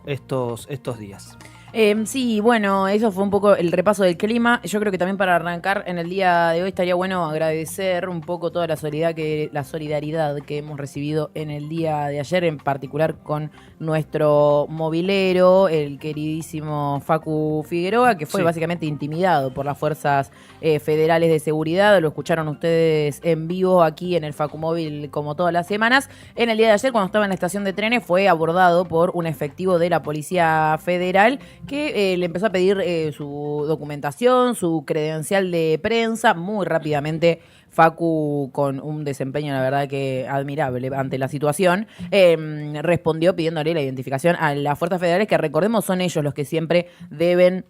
estos días. Sí, bueno, eso fue un poco el repaso del clima. Yo creo que también para arrancar en el día de hoy estaría bueno agradecer un poco toda la solidaridad que hemos recibido en el día de ayer, en particular con nuestro movilero, el queridísimo Facu Figueroa, que fue básicamente intimidado por las fuerzas federales de seguridad. Lo escucharon ustedes en vivo aquí en el Facu Móvil como todas las semanas. En el día de ayer, cuando estaba en la estación de trenes, fue abordado por un efectivo de la Policía Federal que le empezó a pedir su documentación, su credencial de prensa. Muy rápidamente Facu, con un desempeño la verdad que admirable ante la situación, respondió pidiéndole la identificación a las fuerzas federales, que recordemos son ellos los que siempre deben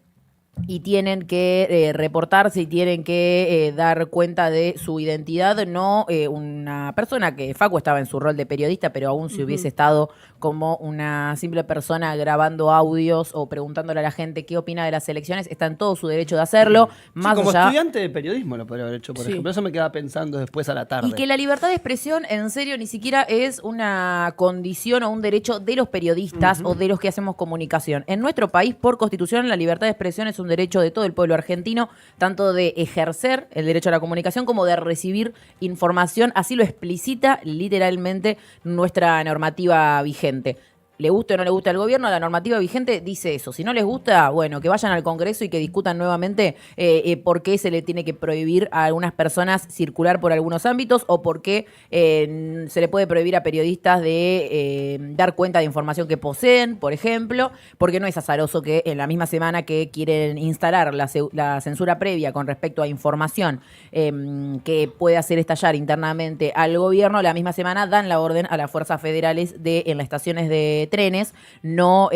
y tienen que reportarse y tienen que dar cuenta de su identidad, no una persona que Facu estaba en su rol de periodista, pero aún si hubiese estado como una simple persona grabando audios o preguntándole a la gente qué opina de las elecciones, está en todo su derecho de hacerlo. Más como allá, estudiante de periodismo lo podría haber hecho, por ejemplo. Eso me quedaba pensando después a la tarde. y que la libertad de expresión, en serio, ni siquiera es una condición o un derecho de los periodistas o de los que hacemos comunicación. En nuestro país, por constitución, la libertad de expresión es un derecho de todo el pueblo argentino, tanto de ejercer el derecho a la comunicación como de recibir información. Así lo explicita literalmente nuestra normativa vigente. Le guste o no le guste al gobierno, la normativa vigente dice eso. Si no les gusta, bueno, que vayan al Congreso y que discutan nuevamente por qué se le tiene que prohibir a algunas personas circular por algunos ámbitos o por qué se le puede prohibir a periodistas de dar cuenta de información que poseen, por ejemplo, porque no es azaroso que en la misma semana que quieren instalar la censura previa con respecto a información que puede hacer estallar internamente al gobierno, la misma semana dan la orden a las fuerzas federales de en las estaciones de trenes no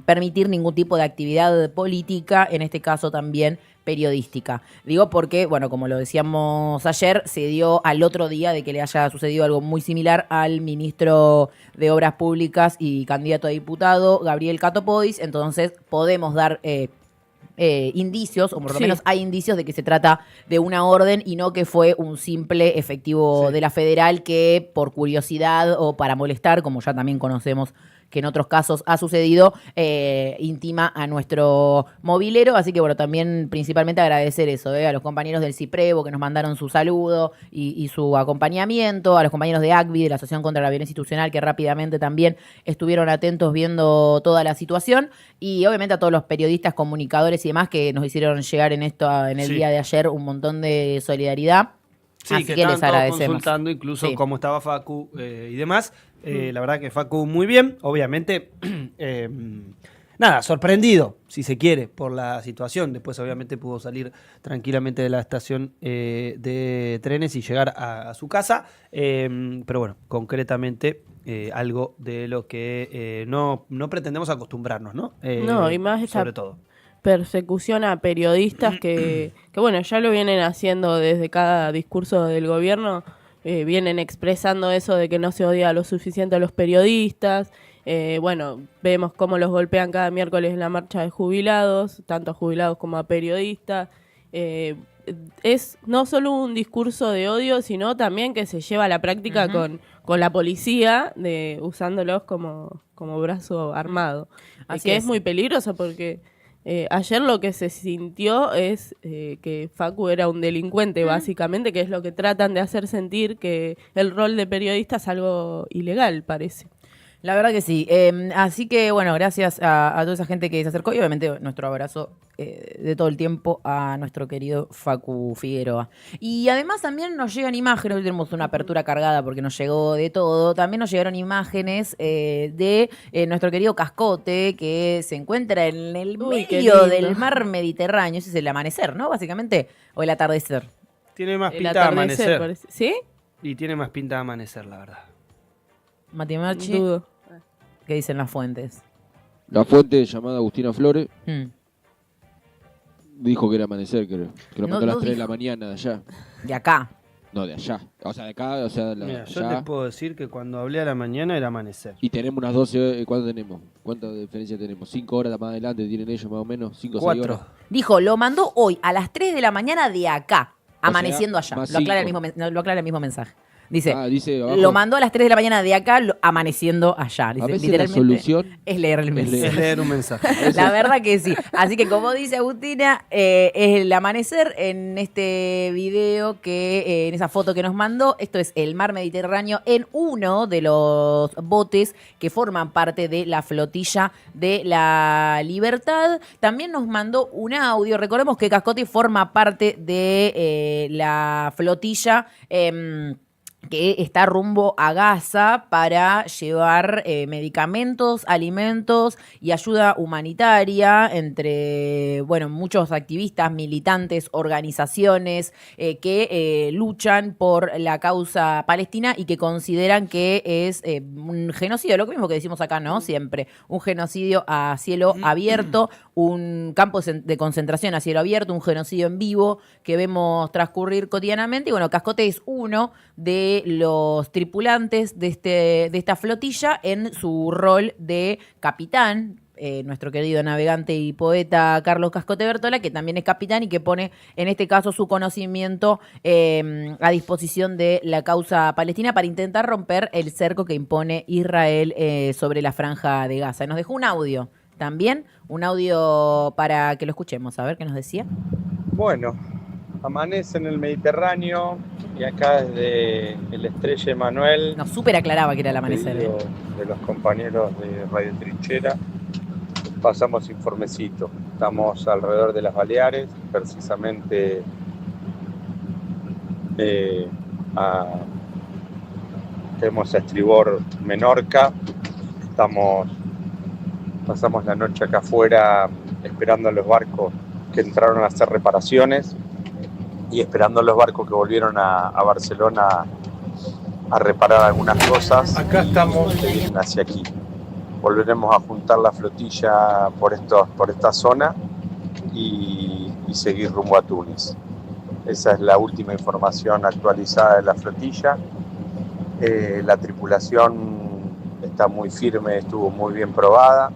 permitir ningún tipo de actividad política, en este caso también periodística. Digo porque, bueno, como lo decíamos ayer, se dio al otro día de que le haya sucedido algo muy similar al ministro de Obras Públicas y candidato a diputado, Gabriel Catopodis. Entonces podemos dar indicios, o por lo menos hay indicios de que se trata de una orden y no que fue un simple efectivo de la federal que por curiosidad o para molestar, como ya también conocemos que en otros casos ha sucedido, intima a nuestro movilero. Así que bueno, también principalmente agradecer eso, a los compañeros del CIPREVO que nos mandaron su saludo y su acompañamiento, a los compañeros de ACVI, de la Asociación contra la Violencia Institucional, que rápidamente también estuvieron atentos viendo toda la situación, y obviamente a todos los periodistas, comunicadores y demás que nos hicieron llegar en el día de ayer un montón de solidaridad. Sí, así que les estaban agradecemos. todos consultando incluso cómo estaba Facu y demás. La verdad que Facu muy bien, obviamente, sorprendido, si se quiere, por la situación. Después obviamente pudo salir tranquilamente de la estación de trenes y llegar a su casa. Pero bueno, concretamente algo de lo que no pretendemos acostumbrarnos, ¿no? No, y más sobre todo. Persecución a periodistas que bueno, ya lo vienen haciendo desde cada discurso del gobierno, vienen expresando eso de que no se odia lo suficiente a los periodistas. Bueno, vemos cómo los golpean cada miércoles en la marcha de jubilados, tanto a jubilados como a periodistas. Es no solo un discurso de odio, sino también que se lleva a la práctica con la policía, usándolos como brazo armado. Así que es muy peligroso porque ayer lo que se sintió es que Facu era un delincuente, básicamente, que es lo que tratan de hacer sentir, que el rol de periodista es algo ilegal, parece. La verdad que sí. Así que, bueno, gracias a toda esa gente que se acercó y obviamente nuestro abrazo de todo el tiempo a nuestro querido Facu Figueroa. Y además también nos llegan imágenes, hoy tenemos una apertura cargada porque nos llegó de todo, también nos llegaron imágenes de nuestro querido Cascote, que se encuentra en el medio del mar Mediterráneo. Ese es el amanecer, ¿no? Básicamente, o el atardecer. Tiene más pinta de amanecer. Parece. ¿Sí? Y tiene más pinta de amanecer, la verdad. Mati Machi. Dudo. ¿Qué dicen las fuentes? La fuente llamada Agustina Flores dijo que era amanecer, creo. Que lo mandó a las 3 de la mañana de allá. De acá. No, de allá. O sea, de acá, o sea, de Mira, yo allá. te puedo decir que cuando hablé a la mañana era amanecer. Y tenemos unas 12, ¿cuánto tenemos? ¿Cuánta diferencia tenemos? 5 horas más adelante tienen ellos más o menos, 5 o 6 horas. Dijo, lo mandó hoy a las 3 de la mañana de acá, amaneciendo allá. Lo aclara el mismo mensaje. Dice, dice abajo. lo mandó a las 3 de la mañana de acá, amaneciendo allá. Dice, A veces literalmente, la solución es leer el mensaje. Es leer un mensaje. La verdad que sí. Así que como dice Agustina, es el amanecer en este video en esa foto que nos mandó. Esto es el mar Mediterráneo en uno de los botes que forman parte de la flotilla de la Libertad. También nos mandó un audio. Recordemos que Cascote forma parte de la flotilla que está rumbo a Gaza para llevar medicamentos, alimentos y ayuda humanitaria entre, muchos activistas, militantes, organizaciones que luchan por la causa palestina y que consideran que es un genocidio, lo mismo que decimos acá, ¿no? Siempre, un genocidio a cielo abierto, un campo de concentración a cielo abierto, un genocidio en vivo que vemos transcurrir cotidianamente. Y bueno, Cascote es uno de los tripulantes de esta flotilla en su rol de capitán. Nuestro querido navegante y poeta Carlos Cascote Bertola, que también es capitán y que pone en este caso su conocimiento a disposición de la causa palestina para intentar romper el cerco que impone Israel sobre la franja de Gaza. Nos dejó un audio también, un audio para que lo escuchemos, a ver qué nos decía. Bueno, amanece en el Mediterráneo y acá desde el Estrella Emanuel, Nos súper aclaraba que era el amanecer. pedido de los compañeros de Radio Trinchera, pasamos informecito. Estamos alrededor de las Baleares, precisamente tenemos a estribor Menorca. Pasamos la noche acá afuera esperando a los barcos que entraron a hacer reparaciones y esperando a los barcos que volvieron a Barcelona a reparar algunas cosas. Acá estamos. Que vienen hacia aquí. Volveremos a juntar la flotilla por esta zona y seguir rumbo a Túnez. Esa es la última información actualizada de la flotilla. La tripulación está muy firme, estuvo muy bien probada.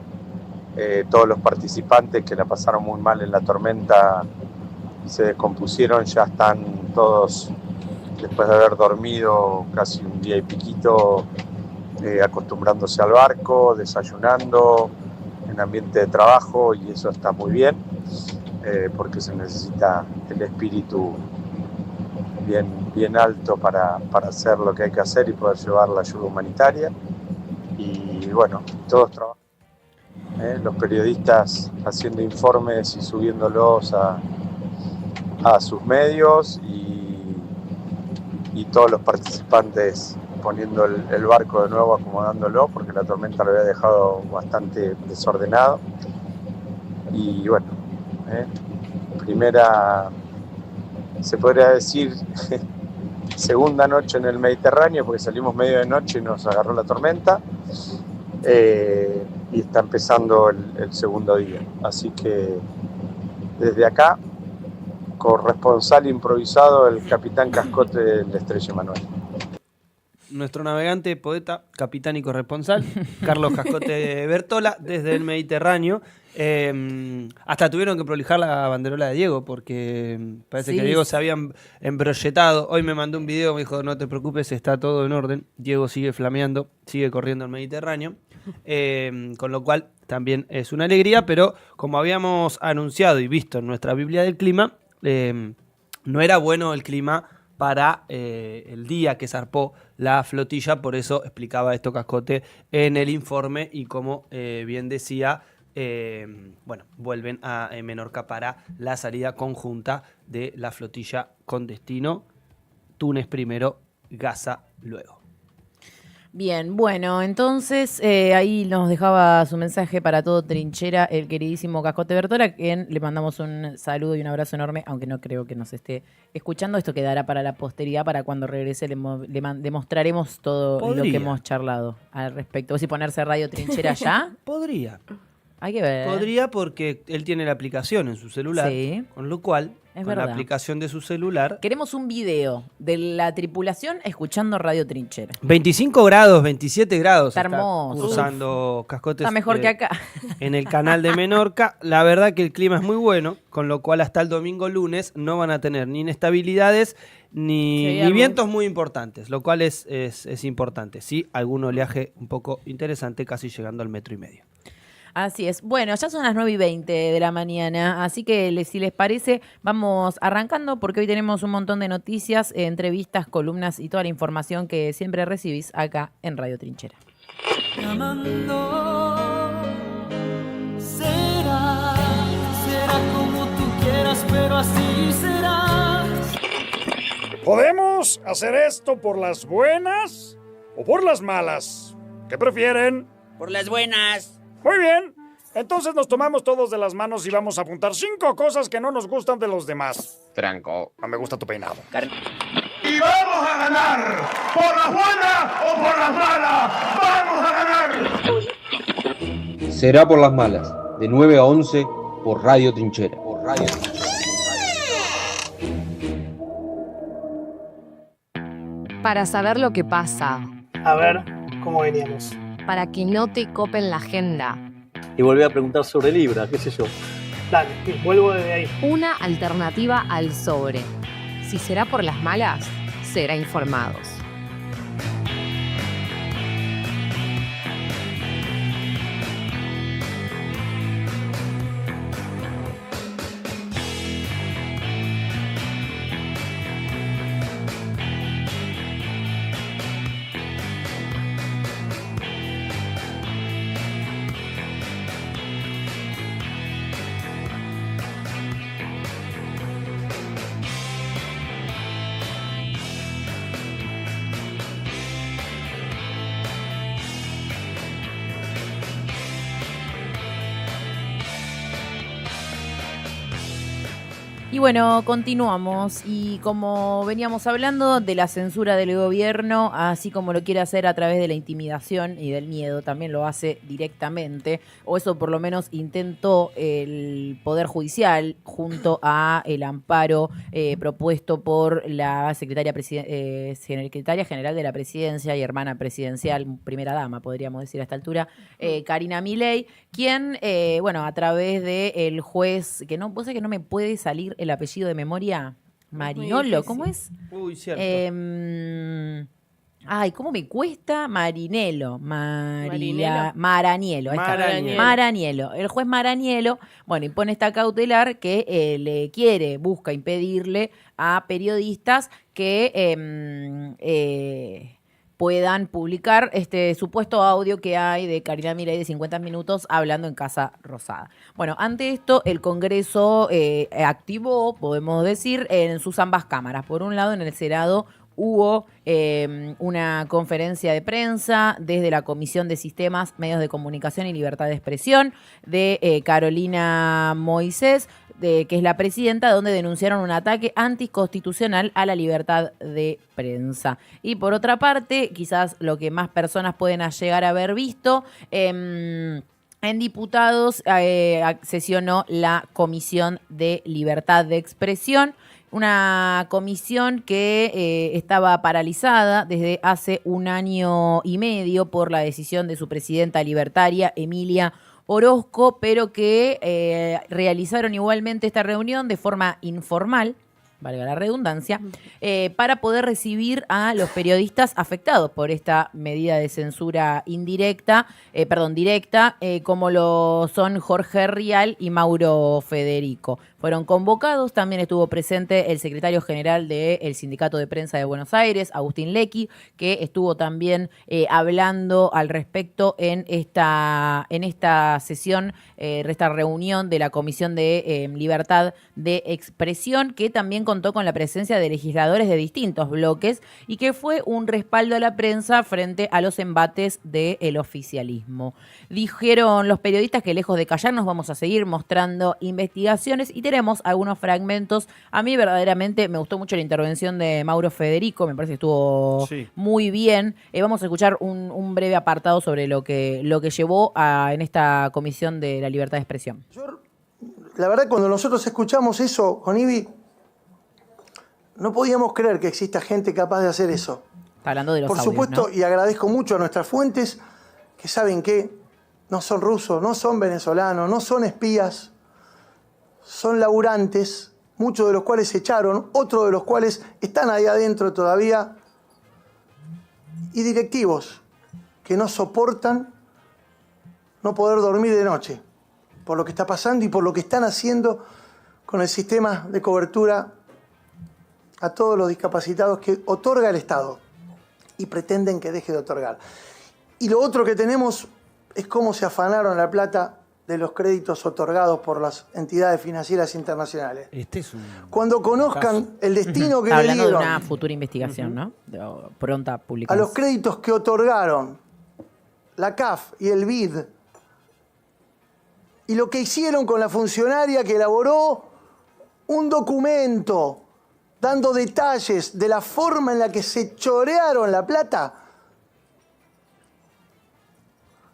Todos los participantes que la pasaron muy mal en la tormenta y se descompusieron ya están todos, después de haber dormido casi un día y piquito, acostumbrándose al barco, desayunando en ambiente de trabajo, y eso está muy bien, porque se necesita el espíritu bien alto para hacer lo que hay que hacer y poder llevar la ayuda humanitaria. Y bueno, todos trabajan. Los periodistas haciendo informes y subiéndolos a sus medios, y todos los participantes poniendo el barco de nuevo, acomodándolo, porque la tormenta lo había dejado bastante desordenado. Y bueno, primera, se podría decir, segunda noche en el Mediterráneo, porque salimos medio de noche y nos agarró la tormenta. Y está empezando el segundo día. Así que desde acá, corresponsal improvisado, el capitán Cascote del Estrella Emanuel. Nuestro navegante, poeta, capitán y corresponsal, Carlos Cascote Bertola, desde el Mediterráneo. Hasta tuvieron que prolijar la banderola de Diego, porque parece que Diego se había embrolletado. Hoy me mandó un video, me dijo, no te preocupes, está todo en orden. Diego sigue flameando, sigue corriendo el Mediterráneo. Con lo cual también es una alegría, pero como habíamos anunciado y visto en nuestra Biblia del clima, no era bueno el clima para el día que zarpó la flotilla. Por eso explicaba esto Cascote en el informe, y como bien decía, vuelven a Menorca para la salida conjunta de la flotilla con destino Túnez primero, Gaza luego. Bien, bueno, entonces ahí nos dejaba su mensaje para todo Trinchera el queridísimo Cascote Bertola, a quien le mandamos un saludo y un abrazo enorme, aunque no creo que nos esté escuchando. Esto quedará para la posteridad, para cuando regrese le mostraremos todo lo que hemos charlado al respecto. ¿Vos si ponerse Radio Trinchera ya? Podría. Hay que ver. Podría, porque él tiene la aplicación en su celular, Sí. con lo cual Es con la verdad. aplicación de su celular. Queremos un video de la tripulación escuchando Radio Trinchera. 25 grados, 27 grados. Está hermoso. Cursando Cascotes. Está mejor que acá. En el canal de Menorca. La verdad que el clima es muy bueno, con lo cual hasta el domingo lunes no van a tener ni inestabilidades ni vientos muy importantes, lo cual es importante. Sí, algún oleaje un poco interesante, casi llegando al 1,5 metros. Así es. Bueno, ya son las 9:20 de la mañana, así que si les parece, vamos arrancando porque hoy tenemos un montón de noticias, entrevistas, columnas y toda la información que siempre recibís acá en Radio Trinchera. Amando, será como tú quieras, pero así será. ¿Podemos hacer esto por las buenas o por las malas? ¿Qué prefieren? Por las buenas. Muy bien. Entonces nos tomamos todos de las manos y vamos a apuntar 5 cosas que no nos gustan de los demás. Tranco. No me gusta tu peinado. Y vamos a ganar. Por las buenas o por las malas. Vamos a ganar. Será por las malas, de 9 a 11 por Radio Trinchera. Para saber lo que pasa. A ver, ¿cómo veníamos? Para que no te copen la agenda. Y volví a preguntar sobre Libra, qué sé yo. Dale, vuelvo desde ahí. Una alternativa al sobre. Si será por las malas, será informados. Y bueno, continuamos y como veníamos hablando de la censura del gobierno, así como lo quiere hacer a través de la intimidación y del miedo, también lo hace directamente, o eso por lo menos intentó el Poder Judicial junto a el amparo propuesto por la secretaria general de la Presidencia y hermana presidencial, primera dama podríamos decir a esta altura, Karina Milei, quien, bueno, a través del juez, que no, vos sabés que no me puede salir el apellido de memoria, Marinolo, ¿cómo es? Uy, cierto. Ay, ¿cómo me cuesta? Maranielo. El juez Maranielo, bueno, impone esta cautelar que busca impedirle a periodistas que puedan publicar este supuesto audio que hay de Karina Milei de 50 minutos hablando en Casa Rosada. Bueno, ante esto, el Congreso activó, podemos decir, en sus ambas cámaras. Por un lado, en el Senado hubo una conferencia de prensa desde la Comisión de Sistemas, Medios de Comunicación y Libertad de Expresión de Carolina Moisés, que es la presidenta, donde denunciaron un ataque anticonstitucional a la libertad de prensa. Y por otra parte, quizás lo que más personas pueden llegar a haber visto, en diputados sesionó la Comisión de Libertad de Expresión, una comisión que estaba paralizada desde hace 1 año y medio por la decisión de su presidenta libertaria, Emilia Orozco, pero que realizaron igualmente esta reunión de forma informal, valga la redundancia, para poder recibir a los periodistas afectados por esta medida de censura directa, como lo son Jorge Rial y Mauro Federico. Fueron convocados, también estuvo presente el secretario general del Sindicato de Prensa de Buenos Aires, Agustín Lecky, que estuvo también hablando al respecto en esta sesión, esta reunión de la Comisión de Libertad de Expresión, que también contó con la presencia de legisladores de distintos bloques y que fue un respaldo a la prensa frente a los embates del oficialismo. Dijeron los periodistas que lejos de callarnos vamos a seguir mostrando investigaciones y tenemos algunos fragmentos. A mí verdaderamente me gustó mucho la intervención de Mauro Federico, me parece que estuvo muy bien. Vamos a escuchar un breve apartado sobre lo que llevó en esta Comisión de la Libertad de Expresión. La verdad, cuando nosotros escuchamos eso con Ibi, No podíamos creer que exista gente capaz de hacer eso. Está hablando de los Por audios, supuesto, ¿no? y agradezco mucho a nuestras fuentes que saben que no son rusos, no son venezolanos, no son espías, son laburantes, muchos de los cuales se echaron, otros de los cuales están ahí adentro todavía, y directivos que no soportan no poder dormir de noche por lo que está pasando y por lo que están haciendo con el sistema de cobertura a todos los discapacitados que otorga el Estado y pretenden que deje de otorgar. Y lo otro que tenemos es cómo se afanaron la plata de los créditos otorgados por las entidades financieras internacionales. Este es un Cuando conozcan caso. el destino que le Hablando de dieron una futura investigación, ¿no? Pronta a publicación. los créditos que otorgaron la CAF y el BID y lo que hicieron con la funcionaria que elaboró un documento dando detalles de la forma en la que se chorearon la plata,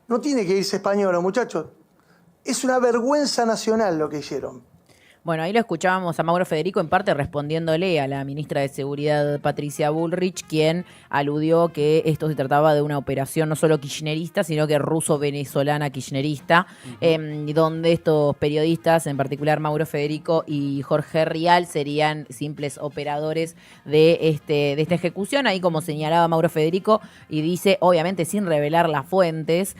no tiene que irse español, muchachos. Es una vergüenza nacional lo que hicieron. Bueno, ahí lo escuchábamos a Mauro Federico en parte respondiéndole a la ministra de Seguridad Patricia Bullrich, quien aludió que esto se trataba de una operación no solo kirchnerista, sino que ruso-venezolana kirchnerista, donde estos periodistas, en particular Mauro Federico y Jorge Rial, serían simples operadores de esta ejecución. Ahí, como señalaba Mauro Federico, y dice, obviamente sin revelar las fuentes,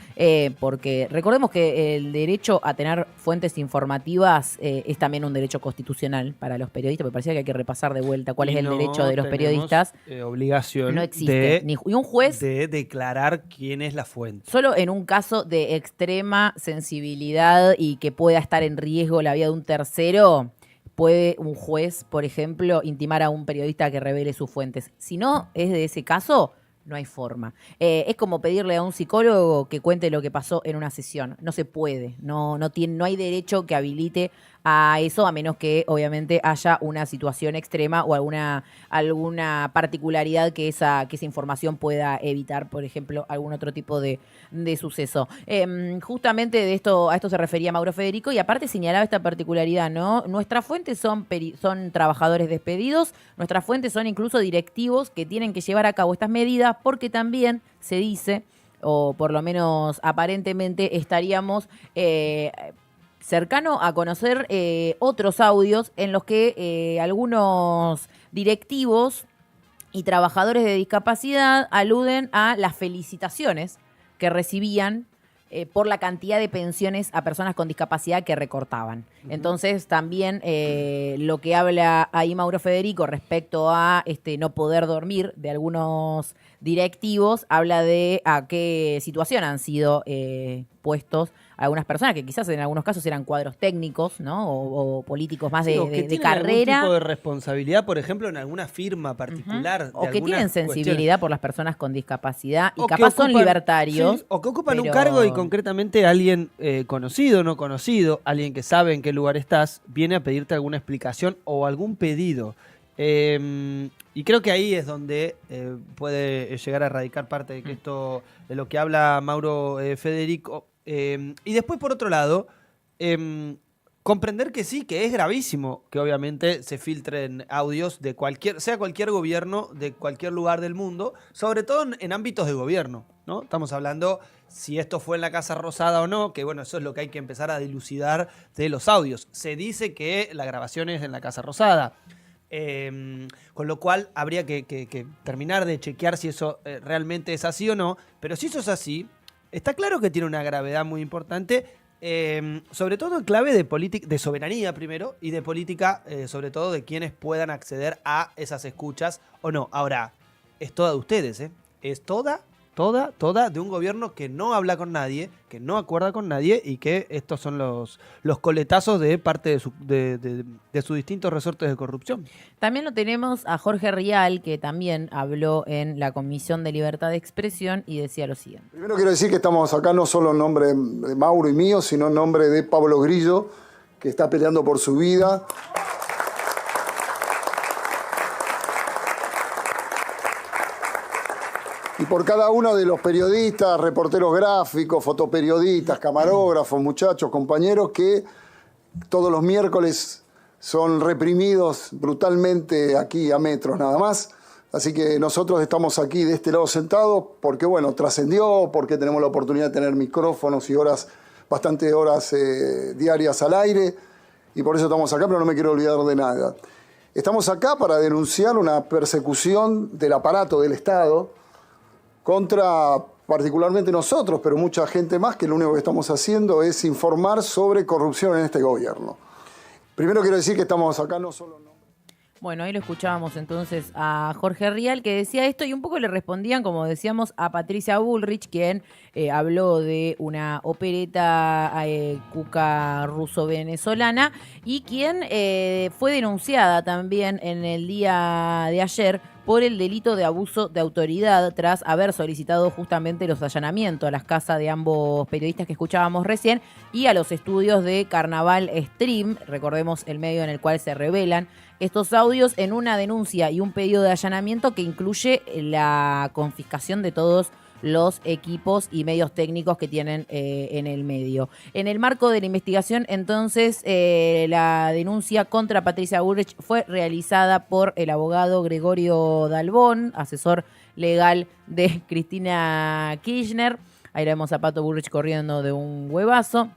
porque recordemos que el derecho a tener fuentes informativas es también un derecho constitucional para los periodistas, me parecía que hay que repasar de vuelta cuál es el derecho de los periodistas. Obligación No existe. Y un juez de declarar quién es la fuente. solo en un caso de extrema sensibilidad y que pueda estar en riesgo la vida de un tercero, puede un juez, por ejemplo, intimar a un periodista que revele sus fuentes. Si no es de ese caso, no hay forma. Es como pedirle a un psicólogo que cuente lo que pasó en una sesión. No se puede. No hay derecho que habilite a eso, a menos que obviamente haya una situación extrema o alguna particularidad que esa información pueda evitar, por ejemplo, algún otro tipo de suceso. Justamente a esto se refería Mauro Federico, y aparte señalaba esta particularidad, ¿no? Nuestras fuentes son trabajadores despedidos, nuestras fuentes son incluso directivos que tienen que llevar a cabo estas medidas, porque también se dice, o por lo menos aparentemente estaríamos cercano a conocer otros audios en los que algunos directivos y trabajadores de discapacidad aluden a las felicitaciones que recibían por la cantidad de pensiones a personas con discapacidad que recortaban. Entonces también lo que habla ahí Mauro Federico respecto a no poder dormir de algunos directivos, habla de a qué situación han sido puestos algunas personas que quizás en algunos casos eran cuadros técnicos, ¿no? O políticos más Sí, o que de tienen carrera. algún tipo de responsabilidad, por ejemplo, en alguna firma particular. O que tienen sensibilidad por las personas con discapacidad y O que capaz son ocupan- libertarios. sí, o que ocupan un pero- cargo y concretamente alguien conocido, no conocido, alguien que sabe en qué lugar estás, viene a pedirte alguna explicación o algún pedido. Y creo que ahí es donde puede llegar a radicar parte de que esto, de lo que habla Mauro Federico. Y después, por otro lado, comprender que sí, que es gravísimo que obviamente se filtren audios de cualquier gobierno, de cualquier lugar del mundo, sobre todo en ámbitos de gobierno, ¿no? Estamos hablando si esto fue en la Casa Rosada o no, que bueno, eso es lo que hay que empezar a dilucidar de los audios. Se dice que la grabación es en la Casa Rosada. Con lo cual habría que terminar de chequear si eso realmente es así o no. Pero si eso es así, está claro que tiene una gravedad muy importante, sobre todo en clave de soberanía primero y de política, sobre todo de quienes puedan acceder a esas escuchas o no. Ahora, es toda de ustedes, ¿eh? Es toda de un gobierno que no habla con nadie, que no acuerda con nadie y que estos son los coletazos de parte de sus distintos resortes de corrupción. También lo tenemos a Jorge Rial, que también habló en la Comisión de Libertad de Expresión y decía lo siguiente. Primero quiero decir que estamos acá no solo en nombre de Mauro y mío, sino en nombre de Pablo Grillo, que está peleando por su vida. Y por cada uno de los periodistas, reporteros gráficos, fotoperiodistas, camarógrafos, muchachos, compañeros que todos los miércoles son reprimidos brutalmente aquí a metros nada más. Así que nosotros estamos aquí de este lado sentados porque, bueno, trascendió, porque tenemos la oportunidad de tener micrófonos y bastantes horas diarias al aire, y por eso estamos acá, pero no me quiero olvidar de nada. Estamos acá para denunciar una persecución del aparato del Estado contra particularmente nosotros, pero mucha gente más, que lo único que estamos haciendo es informar sobre corrupción en este gobierno. Primero quiero decir que estamos acá no solo... Bueno, ahí lo escuchábamos entonces a Jorge Rial, que decía esto, y un poco le respondían, como decíamos, a Patricia Bullrich, quien habló de una opereta cuca ruso-venezolana, y quien fue denunciada también en el día de ayer por el delito de abuso de autoridad tras haber solicitado justamente los allanamientos a las casas de ambos periodistas que escuchábamos recién y a los estudios de Carnaval Stream, recordemos el medio en el cual se revelan estos audios, en una denuncia y un pedido de allanamiento que incluye la confiscación de todos los equipos y medios técnicos que tienen en el medio. En el marco de la investigación, entonces, la denuncia contra Patricia Bullrich fue realizada por el abogado Gregorio Dalbón, asesor legal de Cristina Kirchner. Ahí la vemos a Pato Bullrich corriendo de un huevazo,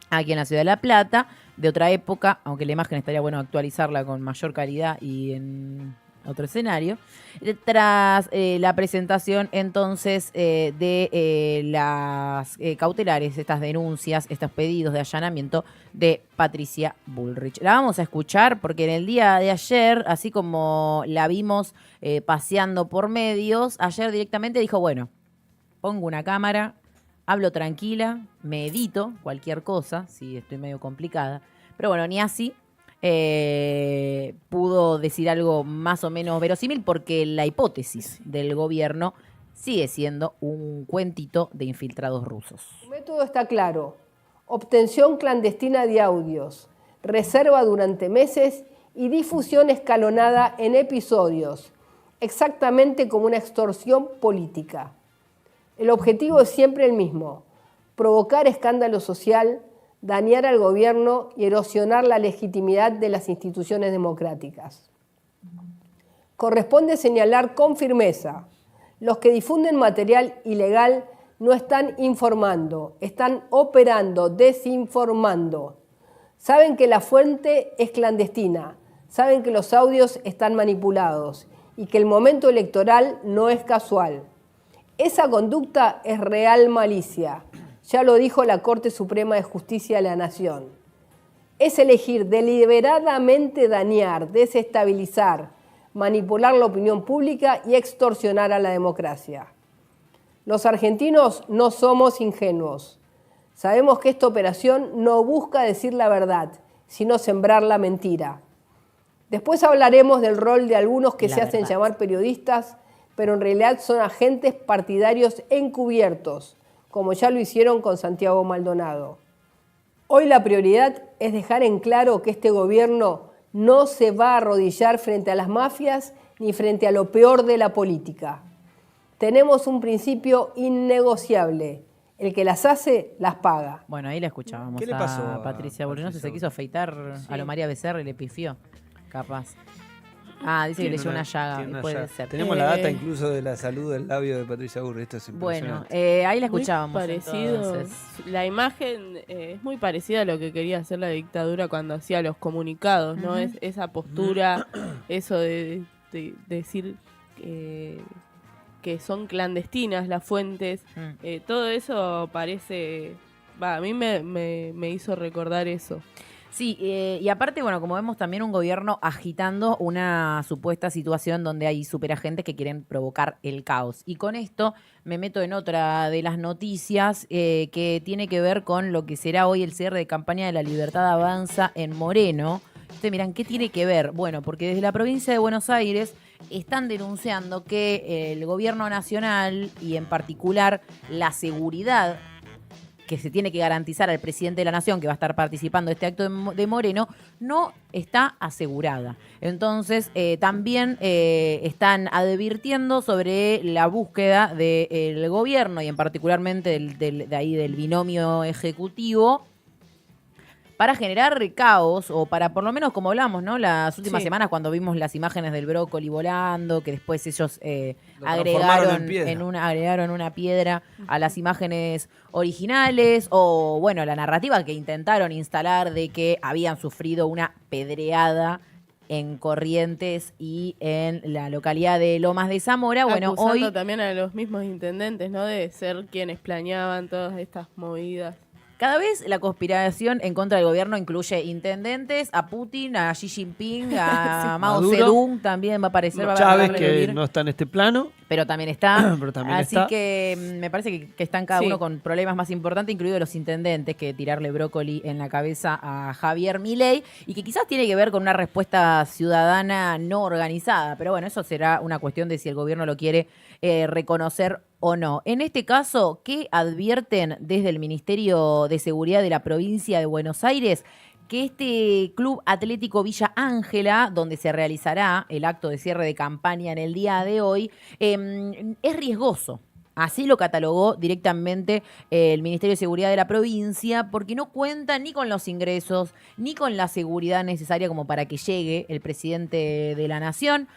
aquí en la Ciudad de La Plata, de otra época, aunque la imagen estaría bueno actualizarla con mayor calidad y en otro escenario, tras la presentación entonces de las cautelares, estas denuncias, estos pedidos de allanamiento de Patricia Bullrich. La vamos a escuchar porque en el día de ayer, así como la vimos paseando por medios, ayer directamente dijo, bueno, pongo una cámara, hablo tranquila, me edito cualquier cosa, si estoy medio complicada, pero bueno, ni así pudo decir algo más o menos verosímil, porque la hipótesis del gobierno sigue siendo un cuentito de infiltrados rusos. El método está claro: obtención clandestina de audios, reserva durante meses y difusión escalonada en episodios, exactamente como una extorsión política. El objetivo es siempre el mismo: provocar escándalo social, dañar al gobierno y erosionar la legitimidad de las instituciones democráticas. Corresponde señalar con firmeza: los que difunden material ilegal no están informando, están operando, desinformando. Saben que la fuente es clandestina, saben que los audios están manipulados y que el momento electoral no es casual. Esa conducta es real malicia. Ya lo dijo la Corte Suprema de Justicia de la Nación. Es elegir deliberadamente dañar, desestabilizar, manipular la opinión pública y extorsionar a la democracia. Los argentinos no somos ingenuos. Sabemos que esta operación no busca decir la verdad, sino sembrar la mentira. Después hablaremos del rol de algunos que se hacen llamar periodistas, pero en realidad son agentes partidarios encubiertos, como ya lo hicieron con Santiago Maldonado. Hoy la prioridad es dejar en claro que este gobierno no se va a arrodillar frente a las mafias ni frente a lo peor de la política. Tenemos un principio innegociable: el que las hace, las paga. Bueno, ahí la escuchábamos. ¿Qué le pasó a Patricia Bullrich? No sé, se quiso afeitar a lo María Becerra y le pifió, capaz. Dice que le dio una llaga, puede ser. Tenemos la data incluso de la salud del labio de Patricia Bullrich, esto es impresionante. Bueno, ahí la escuchábamos. Muy parecido, la imagen es muy parecida a lo que quería hacer la dictadura cuando hacía los comunicados, ¿no? Es esa postura, eso de decir que son clandestinas las fuentes, todo eso parece, a mí me hizo recordar eso. Sí, y aparte, bueno, como vemos también un gobierno agitando una supuesta situación donde hay superagentes que quieren provocar el caos. Y con esto me meto en otra de las noticias que tiene que ver con lo que será hoy el cierre de campaña de La Libertad Avanza en Moreno. Ustedes miran, ¿qué tiene que ver? Bueno, porque desde la provincia de Buenos Aires están denunciando que el gobierno nacional y en particular la seguridad que se tiene que garantizar al presidente de la Nación, que va a estar participando de este acto de Moreno, no está asegurada. Entonces, también están advirtiendo sobre la búsqueda del gobierno y en particularmente del binomio ejecutivo para generar caos o para, por lo menos como hablamos, ¿no? Las últimas semanas cuando vimos las imágenes del brócoli volando, que después ellos agregaron una piedra a las imágenes originales, o bueno, la narrativa que intentaron instalar de que habían sufrido una pedreada en Corrientes y en la localidad de Lomas de Zamora. Bueno, acusando hoy también a los mismos intendentes, ¿no? De ser quienes planeaban todas estas movidas. cada vez la conspiración en contra del gobierno incluye intendentes, a Putin, a Xi Jinping, a Mao Maduro. Zedong también va a aparecer. Va a Chávez, darle que vivir. no está en este plano. Pero también está. Así está. que me parece que están cada uno con problemas más importantes, incluidos los intendentes, que tirarle brócoli en la cabeza a Javier Milei, y que quizás tiene que ver con una respuesta ciudadana no organizada. Pero bueno, eso será una cuestión de si el gobierno lo quiere reconocer o no. En este caso, ¿qué advierten desde el Ministerio de Seguridad de la provincia de Buenos Aires? Que este Club Atlético Villa Ángela, donde se realizará el acto de cierre de campaña en el día de hoy, es riesgoso. Así lo catalogó directamente el Ministerio de Seguridad de la provincia, porque no cuenta ni con los ingresos, ni con la seguridad necesaria como para que llegue el presidente de la Nación.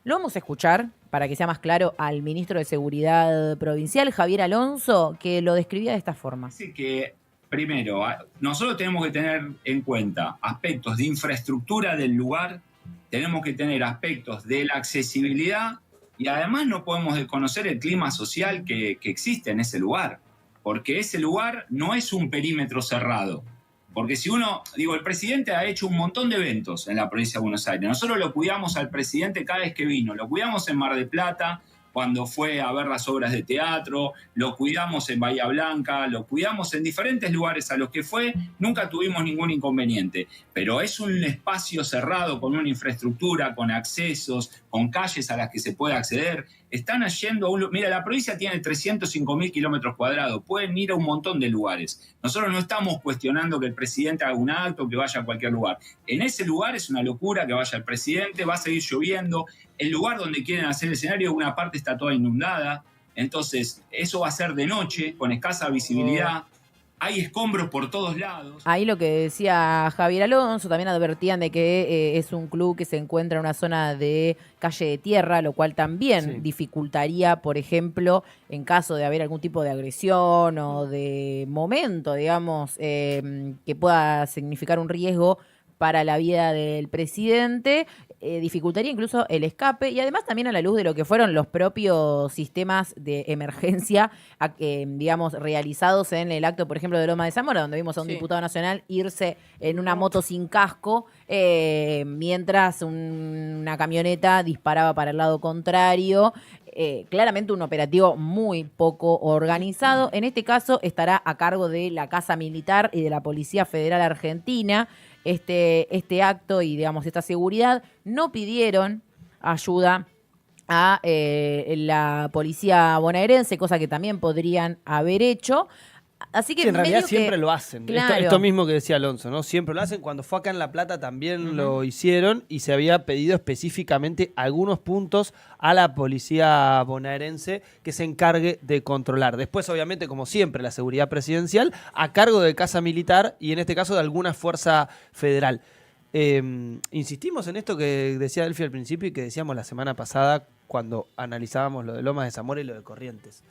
Lo vamos a escuchar, para que sea más claro, al ministro de Seguridad provincial, Javier Alonso, que lo describía de esta forma. Así que, primero, nosotros tenemos que tener en cuenta aspectos de infraestructura del lugar, tenemos que tener aspectos de la accesibilidad y además no podemos desconocer el clima social que existe en ese lugar, porque ese lugar no es un perímetro cerrado. Porque si el presidente ha hecho un montón de eventos en la provincia de Buenos Aires. Nosotros lo cuidamos al presidente cada vez que vino. Lo cuidamos en Mar del Plata, cuando fue a ver las obras de teatro, lo cuidamos en Bahía Blanca, lo cuidamos en diferentes lugares a los que fue, nunca tuvimos ningún inconveniente. Pero es un espacio cerrado con una infraestructura, con accesos, con calles a las que se puede acceder. Están yendo a Mira, la provincia tiene 305.000 kilómetros cuadrados, pueden ir a un montón de lugares. Nosotros no estamos cuestionando que el presidente haga un acto, que vaya a cualquier lugar. En ese lugar es una locura que vaya el presidente, va a seguir lloviendo. El lugar donde quieren hacer el escenario, una parte está toda inundada. Entonces, eso va a ser de noche, con escasa visibilidad. Hay escombros por todos lados. Ahí lo que decía Javier Alonso, también advertían de que es un club que se encuentra en una zona de calle de tierra, lo cual también dificultaría, por ejemplo, en caso de haber algún tipo de agresión o de momento, digamos, que pueda significar un riesgo para la vida del presidente, dificultaría incluso el escape, y además también a la luz de lo que fueron los propios sistemas de emergencia, digamos, realizados en el acto, por ejemplo, de Loma de Zamora, donde vimos a un diputado nacional irse en una moto sin casco, mientras una camioneta disparaba para el lado contrario. Claramente un operativo muy poco organizado. En este caso estará a cargo de la Casa Militar y de la Policía Federal Argentina este acto y, digamos, esta seguridad. No pidieron ayuda a la policía bonaerense, cosa que también podrían haber hecho. Así que en realidad siempre lo hacen. Claro. Esto mismo que decía Alonso, ¿no? Siempre lo hacen. Cuando fue acá en La Plata también lo hicieron, y se había pedido específicamente algunos puntos a la policía bonaerense que se encargue de controlar. Después, obviamente, como siempre, la seguridad presidencial a cargo de Casa Militar y en este caso de alguna fuerza federal. Insistimos en esto que decía Delphi al principio y que decíamos la semana pasada cuando analizábamos lo de Lomas de Zamora y lo de Corrientes.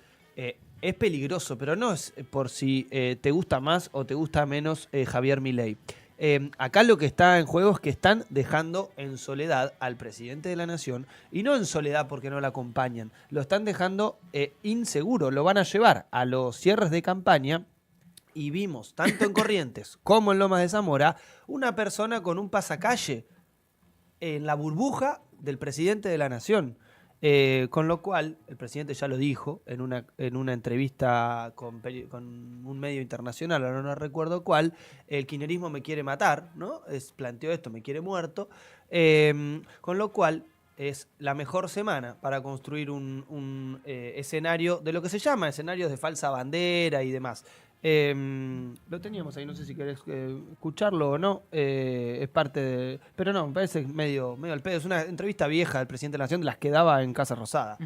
Es peligroso, pero no es por si te gusta más o te gusta menos Javier Milei. Acá lo que está en juego es que están dejando en soledad al presidente de la Nación, y no en soledad porque no lo acompañan, lo están dejando inseguro, lo van a llevar a los cierres de campaña. Y vimos, tanto en Corrientes como en Lomas de Zamora, una persona con un pasacalle en la burbuja del presidente de la Nación. Con lo cual, el presidente ya lo dijo en una entrevista con un medio internacional, ahora no recuerdo cuál, el kirchnerismo me quiere matar, ¿no? Planteó esto, me quiere muerto. Con lo cual, es la mejor semana para construir un escenario de lo que se llama escenarios de falsa bandera y demás. Lo teníamos ahí, no sé si querés escucharlo o no. Es parte de... Pero no, me parece medio al pedo. Es una entrevista vieja del presidente de la Nación, de las que daba en Casa Rosada,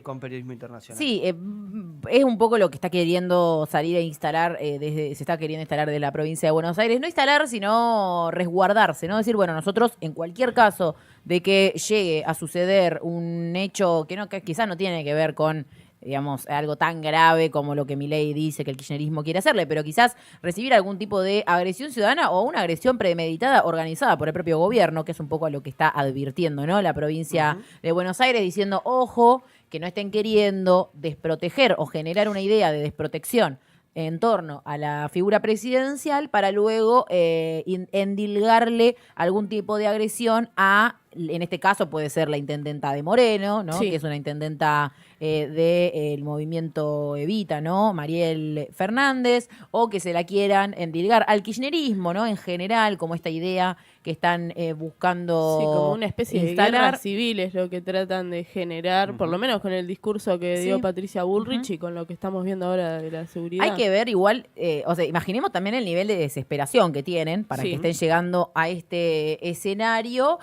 con Periodismo Internacional. Sí, es un poco lo que está queriendo salir a instalar, se está queriendo instalar de la provincia de Buenos Aires. No instalar, sino resguardarse, ¿no? Decir, bueno, nosotros en cualquier caso de que llegue a suceder un hecho que quizás no tiene que ver con, digamos, algo tan grave como lo que Milei dice que el kirchnerismo quiere hacerle, pero quizás recibir algún tipo de agresión ciudadana o una agresión premeditada organizada por el propio gobierno, que es un poco a lo que está advirtiendo, ¿no? La provincia de Buenos Aires, diciendo, ojo, que no estén queriendo desproteger o generar una idea de desprotección en torno a la figura presidencial para luego endilgarle algún tipo de agresión a, en este caso puede ser la intendenta de Moreno, ¿no? Sí. Que es una intendenta del movimiento Evita, ¿no? Mariel Fernández, o que se la quieran endilgar al kirchnerismo, ¿no? En general, como esta idea que están buscando Sí, como una especie de instalar. guerra civil es lo que tratan de generar, por lo menos con el discurso que dio Patricia Bullrich y con lo que estamos viendo ahora de la seguridad. Hay que ver igual, o sea, imaginemos también el nivel de desesperación que tienen para que estén llegando a este escenario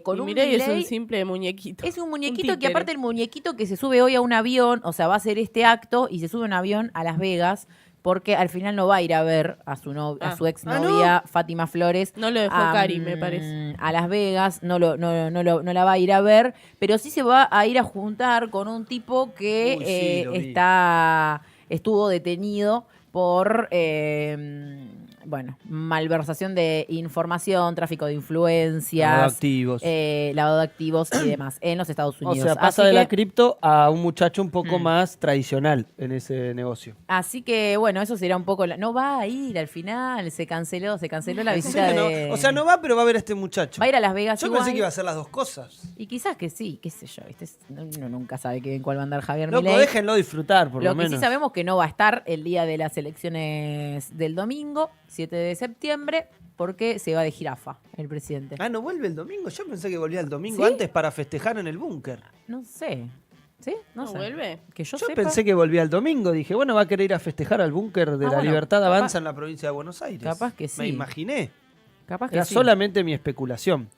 con Y un Milei es Milei. un simple muñequito. Es un muñequito títere. que aparte el muñequito que se sube hoy a un avión, o sea, va a hacer este acto y se sube a un avión a Las Vegas porque al final no va a ir a ver a su a su exnovia Fátima Flores. No lo dejó Cari, me parece. A Las Vegas, no la va a ir a ver, pero sí se va a ir a juntar con un tipo que Uy, sí, lo vi. estuvo detenido por malversación de información, tráfico de influencias, lavado de activos y demás en los Estados O Unidos. sea, pasa Así de la que- cripto a un muchacho un poco más tradicional en ese negocio. Así que, bueno, eso será un poco... No va a ir al final, se canceló la ¿En visita serio de... no? O sea, no va, pero va a ver a este muchacho. Va a ir a Las Vegas Yo igual. pensé que iba a hacer las dos cosas. Y quizás que sí, qué sé yo, ¿viste? Uno nunca sabe en cuál va a andar Javier Loco, Milei. déjenlo disfrutar, por lo Lo que menos. sí sabemos que no va a estar el día de las elecciones del domingo, 7 de septiembre, porque se va de jirafa el presidente. Ah, ¿no vuelve el domingo? Yo pensé que volvía el domingo ¿Sí? antes para festejar en el búnker. No sé. ¿Sí? No sé. vuelve? Que yo Yo sepa. pensé que volvía el domingo. Dije, bueno, va a querer ir a festejar al búnker de la bueno, Libertad capaz- Avanza en la provincia de Buenos Aires. Capaz que sí. Me imaginé. Capaz que Era sí. solamente mi especulación.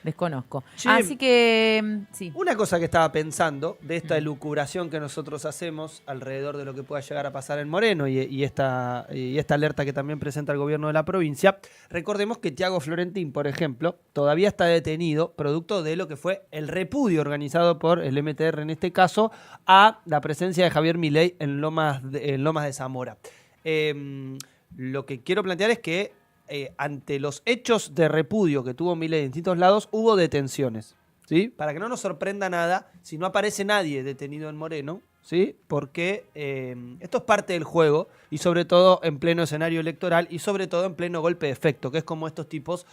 Desconozco. Che, Así que, sí. Una cosa que estaba pensando de esta elucubración que nosotros hacemos alrededor de lo que pueda llegar a pasar en Moreno y esta alerta que también presenta el gobierno de la provincia, recordemos que Tiago Florentín, por ejemplo, todavía está detenido producto de lo que fue el repudio organizado por el MTR en este caso a la presencia de Javier Milei en Lomas de Zamora. Lo que quiero plantear es que ante los hechos de repudio que tuvo Milei en distintos lados, hubo detenciones, ¿sí? Para que no nos sorprenda nada si no aparece nadie detenido en Moreno, ¿sí? Porque esto es parte del juego y sobre todo en pleno escenario electoral y sobre todo en pleno golpe de efecto, que es como estos tipos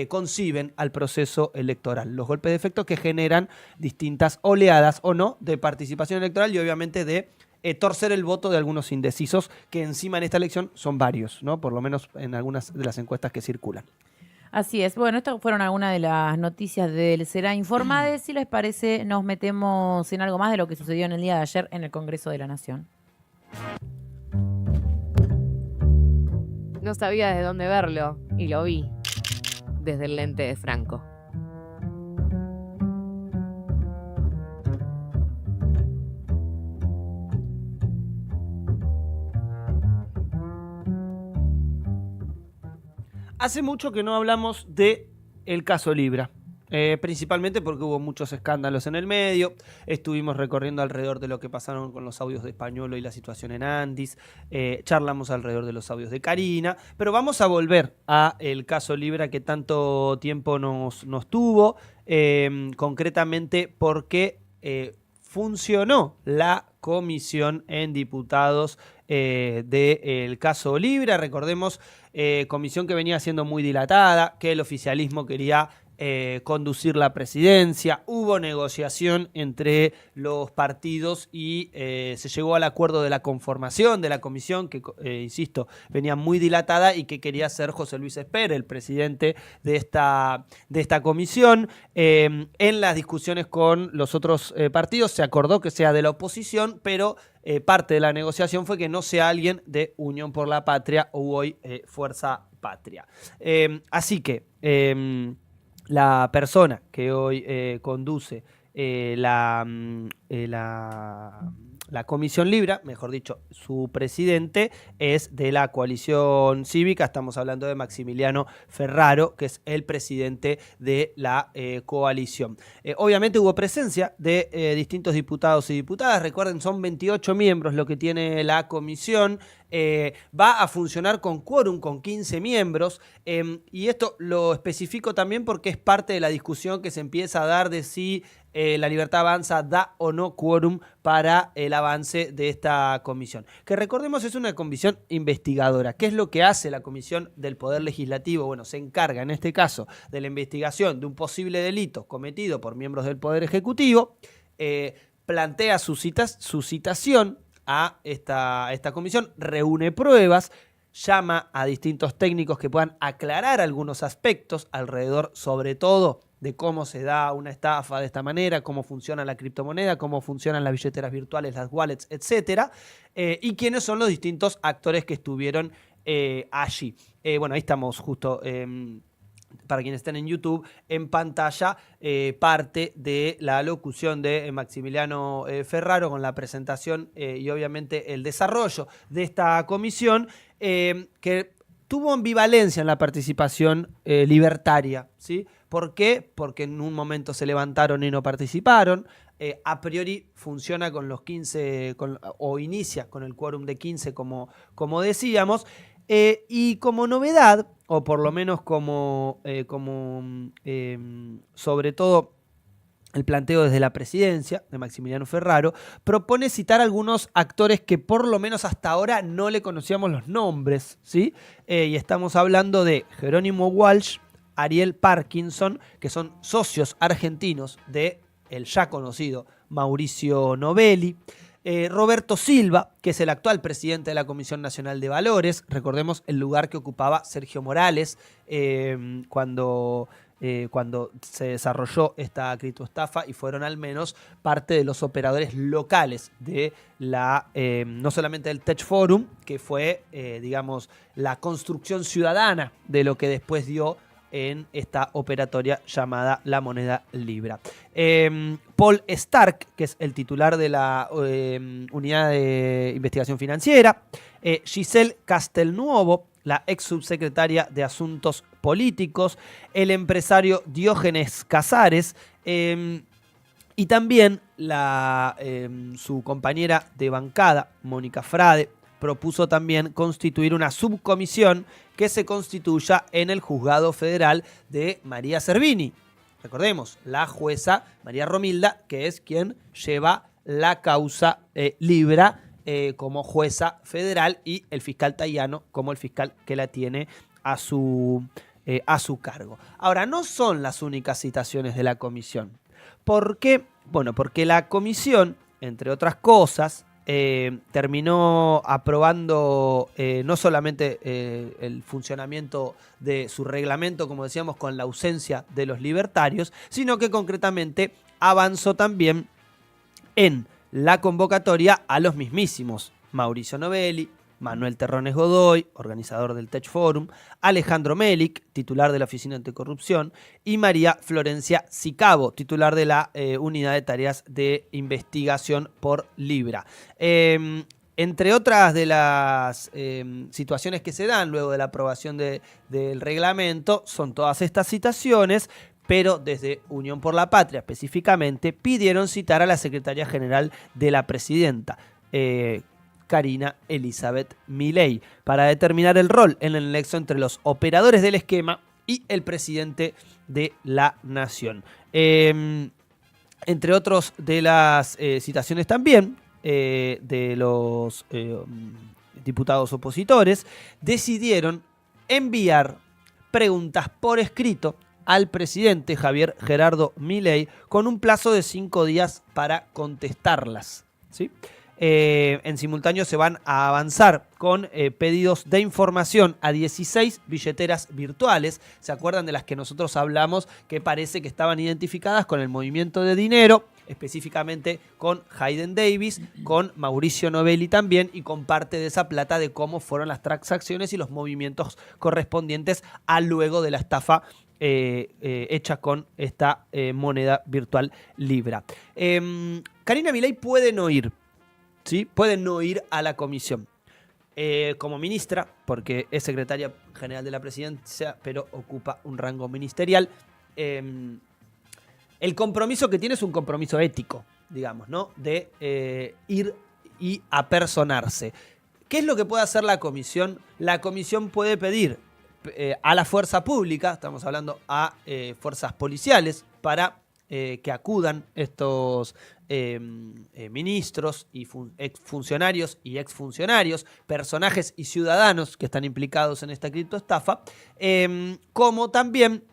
conciben al proceso electoral. Los golpes de efecto que generan distintas oleadas o no de participación electoral y obviamente de torcer el voto de algunos indecisos, que encima en esta elección son varios, ¿no? Por lo menos en algunas de las encuestas que circulan. Así es. Bueno, estas fueron algunas de las noticias del Será Informades. Si les parece, nos metemos en algo más de lo que sucedió en el día de ayer en el Congreso de la Nación. No sabía desde dónde verlo y lo vi desde el lente de Franco. Hace mucho que no hablamos de el caso Libra. Principalmente porque hubo muchos escándalos en el medio, estuvimos recorriendo alrededor de lo que pasaron con los audios de Españolo y la situación en Andis, charlamos alrededor de los audios de Karina, pero vamos a volver a el caso Libra que tanto tiempo nos tuvo, concretamente porque funcionó la comisión en diputados del caso Libra. Recordemos, comisión que venía siendo muy dilatada, que el oficialismo quería conducir la presidencia. Hubo negociación entre los partidos y se llegó al acuerdo de la conformación de la comisión, que, insisto, venía muy dilatada y que quería ser José Luis Espera, el presidente de esta comisión. En las discusiones con los otros partidos se acordó que sea de la oposición, pero parte de la negociación fue que no sea alguien de Unión por la Patria o hoy Fuerza Patria. Así que la persona que hoy conduce la Comisión Libra, mejor dicho, su presidente es de la coalición cívica. Estamos hablando de Maximiliano Ferraro, que es el presidente de la coalición. Obviamente hubo presencia de distintos diputados y diputadas. Recuerden, son 28 miembros lo que tiene la comisión. Va a funcionar con quórum, con 15 miembros, y esto lo especifico también porque es parte de la discusión que se empieza a dar de si La Libertad Avanza da o no quórum para el avance de esta comisión. Que recordemos, es una comisión investigadora. ¿Qué es lo que hace la Comisión del Poder Legislativo? Bueno, se encarga en este caso de la investigación de un posible delito cometido por miembros del Poder Ejecutivo, plantea su citación a esta comisión, reúne pruebas, llama a distintos técnicos que puedan aclarar algunos aspectos alrededor, sobre todo, de cómo se da una estafa de esta manera, cómo funciona la criptomoneda, cómo funcionan las billeteras virtuales, las wallets, etc. Y quiénes son los distintos actores que estuvieron allí. Bueno, ahí estamos justo... para quienes estén en YouTube, en pantalla parte de la locución de Maximiliano Ferraro con la presentación y obviamente el desarrollo de esta comisión que tuvo ambivalencia en la participación libertaria, ¿sí? ¿Por qué? Porque en un momento se levantaron y no participaron. A priori funciona con los 15 o inicia con el quórum de 15 como decíamos. Y como novedad, o por lo menos sobre todo el planteo desde la presidencia de Maximiliano Ferraro, propone citar algunos actores que por lo menos hasta ahora no le conocíamos los nombres, ¿sí? Y estamos hablando de Jerónimo Walsh, Ariel Parkinson, que son socios argentinos de el ya conocido Mauricio Novelli. Roberto Silva, que es el actual presidente de la Comisión Nacional de Valores. Recordemos el lugar que ocupaba Sergio Morales cuando se desarrolló esta criptoestafa y fueron al menos parte de los operadores locales de no solamente del Tech Forum, que fue, digamos, la construcción ciudadana de lo que después dio en esta operatoria llamada la moneda Libra. Paul Stark, que es el titular de la Unidad de Investigación Financiera. Giselle Castelnuovo, la ex subsecretaria de Asuntos Políticos. El empresario Diógenes Casares. Y también su compañera de bancada, Mónica Frade, propuso también constituir una subcomisión que se constituya en el Juzgado Federal de María Servini. Recordemos, la jueza María Romilda, que es quien lleva la causa Libra como jueza federal, y el fiscal Tayano como el fiscal que la tiene a su cargo. Ahora, no son las únicas citaciones de la comisión. ¿Por qué? Bueno, porque la comisión, entre otras cosas, terminó aprobando no solamente el funcionamiento de su reglamento, como decíamos, con la ausencia de los libertarios, sino que concretamente avanzó también en la convocatoria a los mismísimos Mauricio Novelli, Manuel Terrones Godoy, organizador del Tech Forum, Alejandro Melik, titular de la Oficina Anticorrupción, y María Florencia Sicabo, titular de la Unidad de Tareas de Investigación por Libra. Entre otras de las situaciones que se dan luego de la aprobación del reglamento, son todas estas citaciones, pero desde Unión por la Patria específicamente pidieron citar a la secretaria general de la presidenta, Karina Elizabeth Milei, para determinar el rol en el nexo entre los operadores del esquema y el presidente de la nación. Entre otros de las citaciones también de los diputados opositores, decidieron enviar preguntas por escrito al presidente Javier Gerardo Milei con un plazo de 5 días para contestarlas, ¿sí? En simultáneo se van a avanzar con pedidos de información a 16 billeteras virtuales. ¿Se acuerdan de las que nosotros hablamos que parece que estaban identificadas con el movimiento de dinero? Específicamente con Hayden Davis, con Mauricio Novelli también, y con parte de esa plata de cómo fueron las transacciones y los movimientos correspondientes a luego de la estafa hecha con esta moneda virtual Libra. Karina Milei puede no ir, ¿sí? Puede no ir a la comisión como ministra, porque es secretaria general de la presidencia, pero ocupa un rango ministerial. El compromiso que tiene es un compromiso ético, digamos, ¿no? De ir y apersonarse. ¿Qué es lo que puede hacer la comisión? La comisión puede pedir a la fuerza pública, estamos hablando a fuerzas policiales, para que acudan estos ministros y exfuncionarios y exfuncionarios, personajes y ciudadanos que están implicados en esta criptoestafa, como también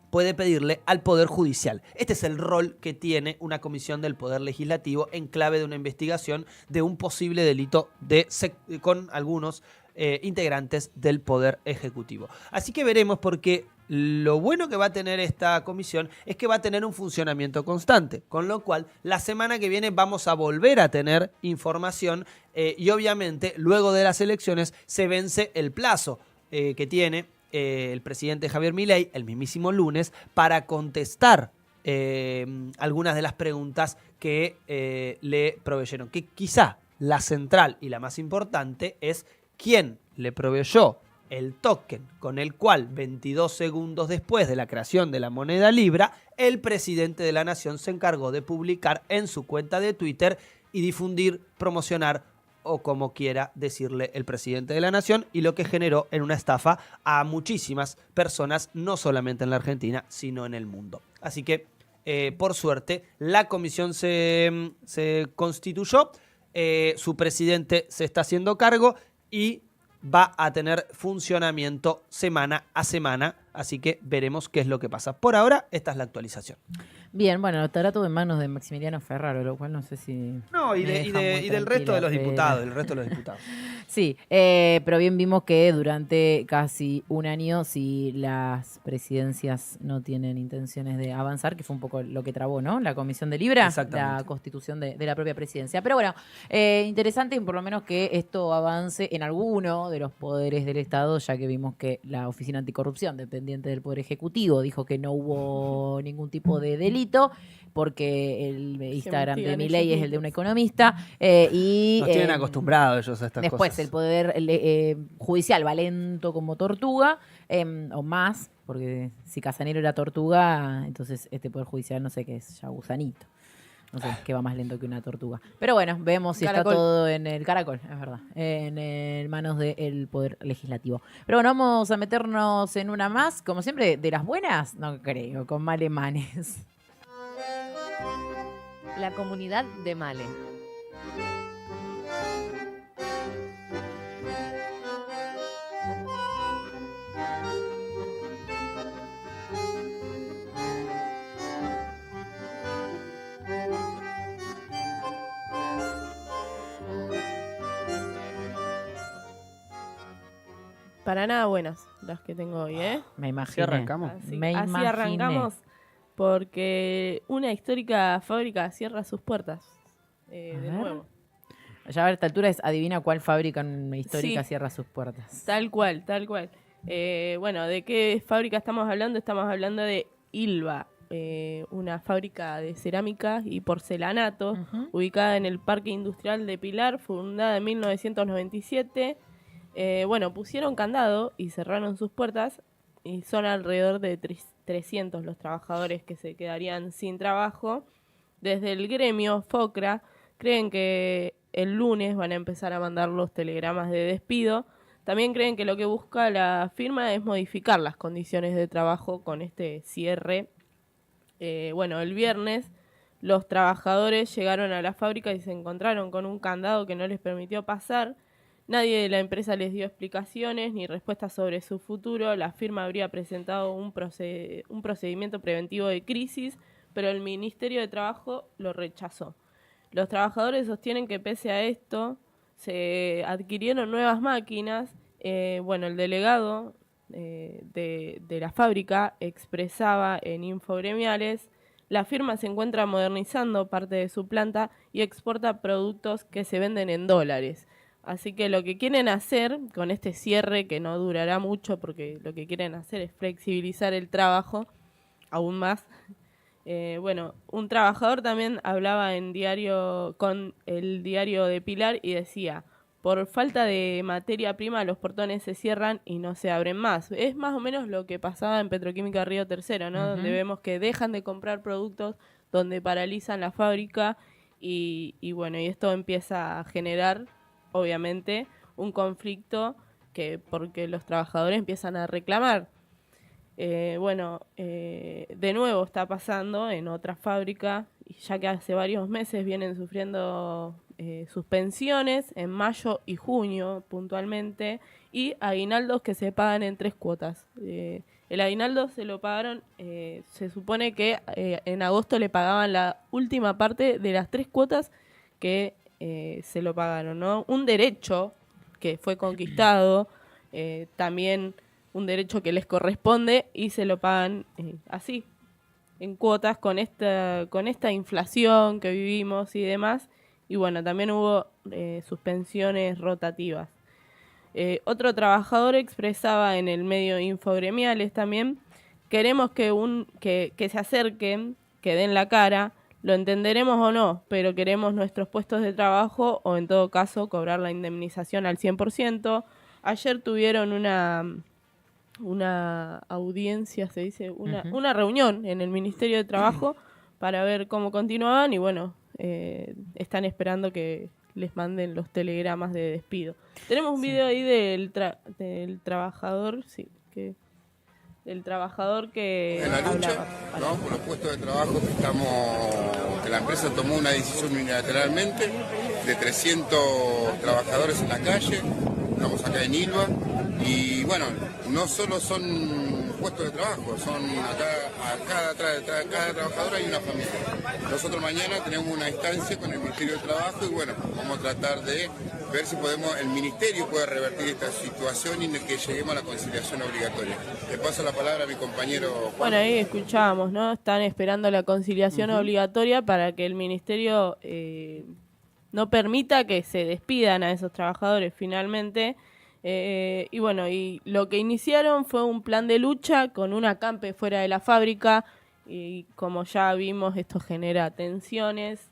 puede pedirle al Poder Judicial. Este es el rol que tiene una comisión del Poder Legislativo en clave de una investigación de un posible delito con algunos integrantes del Poder Ejecutivo. Así que veremos, porque lo bueno que va a tener esta comisión es que va a tener un funcionamiento constante, con lo cual la semana que viene vamos a volver a tener información y obviamente luego de las elecciones se vence el plazo que tiene el presidente Javier Milei el mismísimo lunes para contestar algunas de las preguntas que le proveyeron. Que quizá la central y la más importante es quién le proveyó el token con el cual 22 segundos después de la creación de la moneda Libra, el presidente de la nación se encargó de publicar en su cuenta de Twitter y difundir, promocionar, o como quiera decirle el presidente de la nación, y lo que generó en una estafa a muchísimas personas, no solamente en la Argentina, sino en el mundo. Así que, por suerte, la comisión se constituyó, su presidente se está haciendo cargo y va a tener funcionamiento semana a semana, así que veremos qué es lo que pasa. Por ahora, esta es la actualización. Bien, bueno, estará todo en manos de Maximiliano Ferraro, lo cual no sé si... No, y del resto de los diputados, Sí, pero bien vimos que durante casi un año, si las presidencias no tienen intenciones de avanzar, que fue un poco lo que trabó, ¿no? La Comisión de Libra, la constitución de la propia presidencia. Pero bueno, interesante por lo menos que esto avance en alguno de los poderes del Estado, ya que vimos que la Oficina Anticorrupción, dependiente del Poder Ejecutivo, dijo que no hubo ningún tipo de delito, porque el Instagram de Milei es el de un economista. Nos tienen acostumbrados ellos a estas después, cosas. el Poder Judicial va lento como tortuga, o más, porque si Casanero era tortuga, entonces este Poder Judicial no sé qué es, ya gusanito. No sé, que va más lento que una tortuga. Pero bueno, vemos si Caracol. está todo en el caracol, es verdad, en manos del Poder Legislativo. Pero bueno, vamos a meternos en una más, como siempre, de las buenas, no creo, con Malemanes. La comunidad de Male. Para nada buenas las que tengo hoy, ¿eh? Me imaginé. Así arrancamos. Así, Me así imaginé. arrancamos porque una histórica fábrica cierra sus puertas de ver. nuevo. Ya a esta altura es adivina cuál fábrica histórica Sí. cierra sus puertas. Tal cual, tal cual. Bueno, ¿de qué fábrica estamos hablando? Estamos hablando de Ilva, una fábrica de cerámica y porcelanato ubicada en el Parque Industrial de Pilar, fundada en 1997. Bueno, pusieron candado y cerraron sus puertas y son alrededor de 300 los trabajadores que se quedarían sin trabajo. Desde el gremio FOCRA creen que el lunes van a empezar a mandar los telegramas de despido. También creen que lo que busca la firma es modificar las condiciones de trabajo con este cierre. Bueno, el viernes los trabajadores llegaron a la fábrica y se encontraron con un candado que no les permitió pasar. Nadie de la empresa les dio explicaciones ni respuestas sobre su futuro. La firma habría presentado un procedimiento preventivo de crisis, pero el Ministerio de Trabajo lo rechazó. Los trabajadores sostienen que pese a esto se adquirieron nuevas máquinas. El delegado de la fábrica expresaba en infogremiales: la firma se encuentra modernizando parte de su planta y exporta productos que se venden en dólares. Así que lo que quieren hacer con este cierre, que no durará mucho porque lo que quieren hacer es flexibilizar el trabajo aún más. Un trabajador también hablaba con el diario de Pilar y decía: por falta de materia prima los portones se cierran y no se abren más. Es más o menos lo que pasaba en Petroquímica Río Tercero, ¿no? Donde vemos que dejan de comprar productos, donde paralizan la fábrica y esto empieza a generar, obviamente, un conflicto porque los trabajadores empiezan a reclamar. De nuevo está pasando en otra fábrica, ya que hace varios meses vienen sufriendo suspensiones en mayo y junio puntualmente, y aguinaldos que se pagan en 3 cuotas. El aguinaldo se lo pagaron, se supone que en agosto le pagaban la última parte de las 3 cuotas que se lo pagaron, ¿no? Un derecho que fue conquistado, también un derecho que les corresponde, y se lo pagan así, en cuotas, con esta inflación que vivimos y demás. Y también hubo suspensiones rotativas. Otro trabajador expresaba en el medio Infogremiales también: queremos que se acerquen, que den la cara, lo entenderemos o no, pero queremos nuestros puestos de trabajo o en todo caso cobrar la indemnización al 100%. Ayer tuvieron una audiencia, se dice, una reunión en el Ministerio de Trabajo para ver cómo continuaban y están esperando que les manden los telegramas de despido. Tenemos un video ahí del trabajador, del trabajador que en la lucha, hablaba. ¿no? Por los puestos de trabajo que la empresa tomó una decisión unilateralmente de 300 trabajadores en la calle. Estamos acá en Ilva y no solo son puestos de trabajo, son cada trabajador hay una familia. Nosotros mañana tenemos una instancia con el Ministerio del Trabajo y vamos a tratar de ver si el Ministerio puede revertir esta situación y que lleguemos a la conciliación obligatoria. Le paso la palabra a mi compañero Juan. Ahí escuchábamos, ¿no? Están esperando la conciliación obligatoria para que el Ministerio no permita que se despidan a esos trabajadores finalmente. Y lo que iniciaron fue un plan de lucha con un acampe fuera de la fábrica y como ya vimos esto genera tensiones.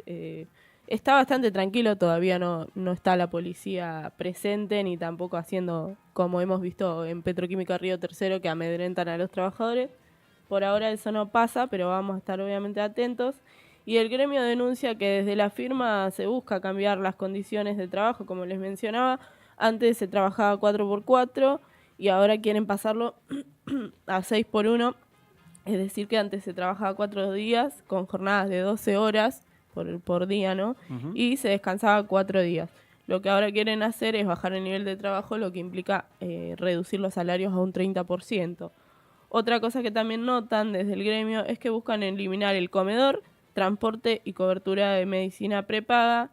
Está bastante tranquilo, todavía no está la policía presente ni tampoco haciendo como hemos visto en Petroquímica Río Tercero, que amedrentan a los trabajadores. Por ahora eso no pasa, pero vamos a estar obviamente atentos. Y el gremio denuncia que desde la firma se busca cambiar las condiciones de trabajo, como les mencionaba. Antes se trabajaba 4x4 y ahora quieren pasarlo a 6x1. Es decir, que antes se trabajaba 4 días con jornadas de 12 horas por día, ¿no? Y se descansaba 4 días. Lo que ahora quieren hacer es bajar el nivel de trabajo, lo que implica reducir los salarios a un 30%. Otra cosa que también notan desde el gremio es que buscan eliminar el comedor, transporte y cobertura de medicina prepaga.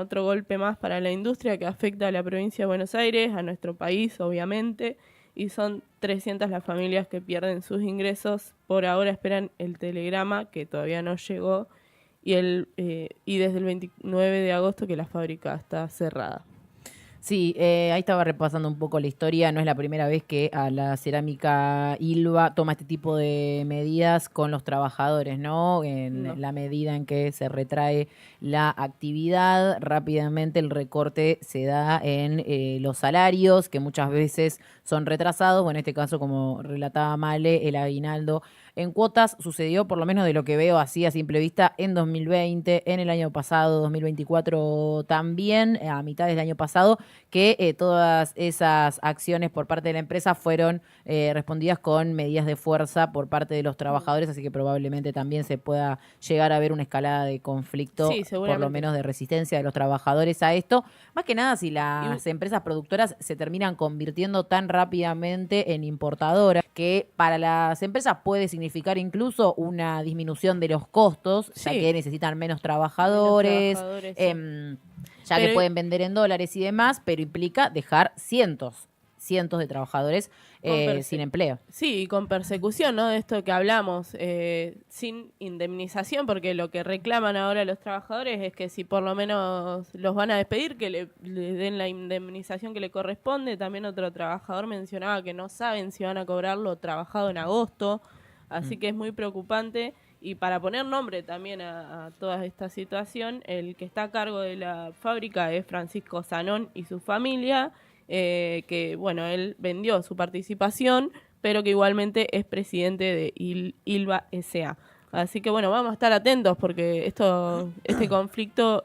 Otro golpe más para la industria que afecta a la provincia de Buenos Aires, a nuestro país, obviamente, y son 300 las familias que pierden sus ingresos. Por ahora esperan el telegrama, que todavía no llegó, y desde el 29 de agosto que la fábrica está cerrada. Sí, ahí estaba repasando un poco la historia. No es la primera vez que a la Cerámica Ilva toma este tipo de medidas con los trabajadores, ¿no? En la medida en que se retrae la actividad, rápidamente el recorte se da en los salarios, que muchas veces son retrasados. En este caso, como relataba Male, el aguinaldo en cuotas sucedió, por lo menos de lo que veo así a simple vista, en 2020, en el año pasado, 2024 también, a mitad del año pasado. que todas esas acciones por parte de la empresa fueron respondidas con medidas de fuerza por parte de los trabajadores, así que probablemente también se pueda llegar a ver una escalada de conflicto, Sí, por seguramente. lo menos de resistencia de los trabajadores a esto. Más que nada, si las empresas productoras se terminan convirtiendo tan rápidamente en importadoras, que para las empresas puede significar incluso una disminución de los costos, ya Sí. que necesitan menos trabajadores, sí. ya Pero- que pueden vender en dólares y demás, pero implica dejar cientos de trabajadores sin empleo. Sí, y con persecución, ¿no? De esto que hablamos, sin indemnización, porque lo que reclaman ahora los trabajadores es que si por lo menos los van a despedir, que le den la indemnización que le corresponde. También otro trabajador mencionaba que no saben si van a cobrar lo trabajado en agosto, así que es muy preocupante. Y para poner nombre también a toda esta situación, el que está a cargo de la fábrica es Francisco Zanón y su familia, que, bueno, él vendió su participación, pero que igualmente es presidente de Ilva S.A. Así que, bueno, vamos a estar atentos porque este conflicto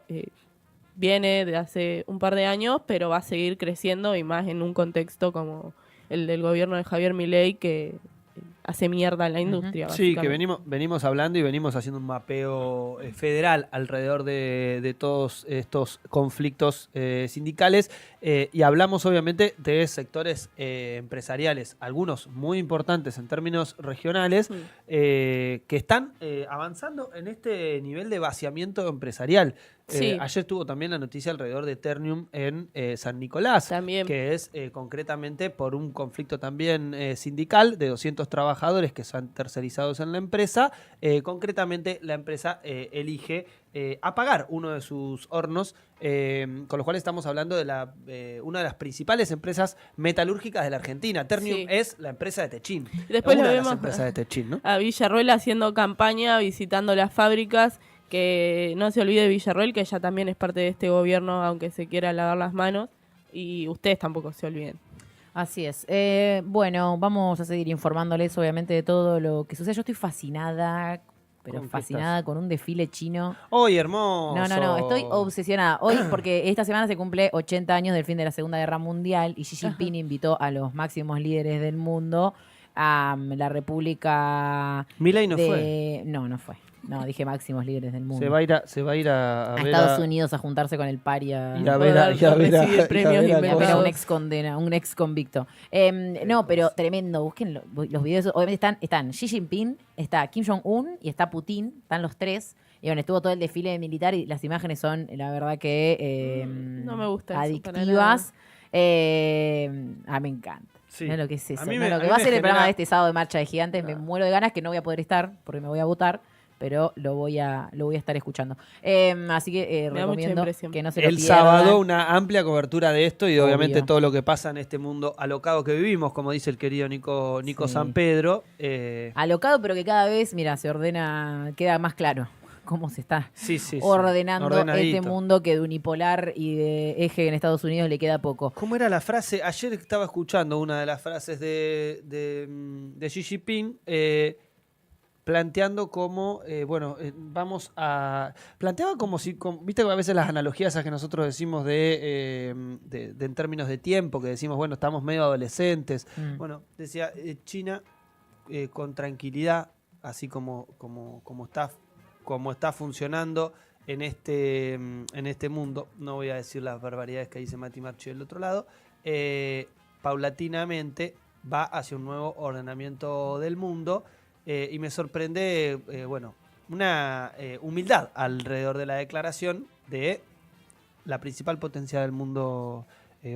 viene de hace un par de años, pero va a seguir creciendo y más en un contexto como el del gobierno de Javier Milei, que hace mierda en la industria. Sí, que básicamente. venimos hablando y venimos haciendo un mapeo federal alrededor de todos estos conflictos sindicales y hablamos obviamente de sectores empresariales, algunos muy importantes en términos regionales, que están avanzando en este nivel de vaciamiento empresarial. Sí. Ayer tuvo también la noticia alrededor de Ternium en San Nicolás, También. que es concretamente por un conflicto también sindical de 200 trabajadores que son tercerizados en la empresa. Concretamente, la empresa elige apagar uno de sus hornos, con lo cual estamos hablando de una de las principales empresas metalúrgicas de la Argentina. Ternium Sí. es la empresa de Techín. Y después una lo de las vemos empresas de Techín, ¿no? a Villarroel haciendo campaña, visitando las fábricas. Que no se olvide Villarroel, que ella también es parte de este gobierno, aunque se quiera lavar las manos. Y ustedes tampoco se olviden. Así es. Bueno, vamos a seguir informándoles obviamente de todo lo que sucede. Yo estoy fascinada, pero ¿Con qué fascinada con un desfile chino. ¡Hoy, hermoso! No, estoy obsesionada. Hoy, porque esta semana se cumple 80 años del fin de la Segunda Guerra Mundial y Xi Jinping invitó a los máximos líderes del mundo a la República... Milei no fue. No fue. No, dije máximos líderes del mundo. Se va a ir a ver Estados Unidos a juntarse con el paria. Y a ver a- y a ver a- recibir premios y a ver a- inventados. Era un ex condena, un ex convicto. No, pero tremendo. Busquen los videos. Obviamente están Xi Jinping, está Kim Jong-un y está Putin. Están los tres. Y bueno, estuvo todo el desfile militar y las imágenes son, la verdad, que No me gusta eso para adictivas. Me encanta. Sí. No lo que es eso. A mí No, me- lo a que mí va a me ser el programa genera- de este sábado de Marcha de Gigantes. Me muero de ganas, que no voy a poder estar porque me voy a votar. Pero lo voy a estar escuchando. Así que Me da mucha recomiendo impresión. que no se lo El pierdan. sábado una amplia cobertura de esto y obviamente Obvio. todo lo que pasa en este mundo alocado que vivimos, como dice el querido Nico Sí. San Pedro. Alocado, pero que cada vez, mira, se ordena, queda más claro cómo se está Sí, sí, sí. ordenando Ordenadito. este mundo que de unipolar y de eje en Estados Unidos le queda poco. ¿Cómo era la frase? Ayer estaba escuchando una de las frases de Xi Jinping planteando como, planteaba como si, viste que a veces las analogías esas que nosotros decimos de en términos de tiempo, que decimos, bueno, estamos medio adolescentes. Bueno, decía, China con tranquilidad, así como está funcionando en este mundo, no voy a decir las barbaridades que dice Mati Marchi del otro lado, paulatinamente va hacia un nuevo ordenamiento del mundo y me sorprende, una humildad alrededor de la declaración de la principal potencia del mundo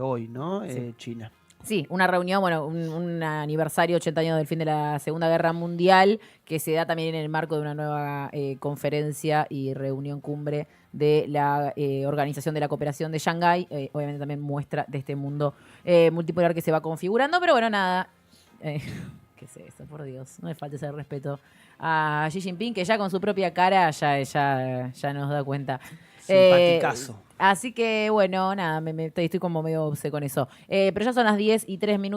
hoy, ¿no? Sí. China. Sí, una reunión, un aniversario 80 años del fin de la Segunda Guerra Mundial, que se da también en el marco de una nueva conferencia y reunión cumbre de la Organización de la Cooperación de Shanghái. Obviamente también muestra de este mundo multipolar que se va configurando, pero bueno, nada. ¿Qué es eso? Por Dios, no le falte ese respeto a Xi Jinping, que ya con su propia cara ya nos da cuenta. Simpaticazo. Así que, bueno, nada, estoy como medio obse con eso. Pero ya son las 10:03.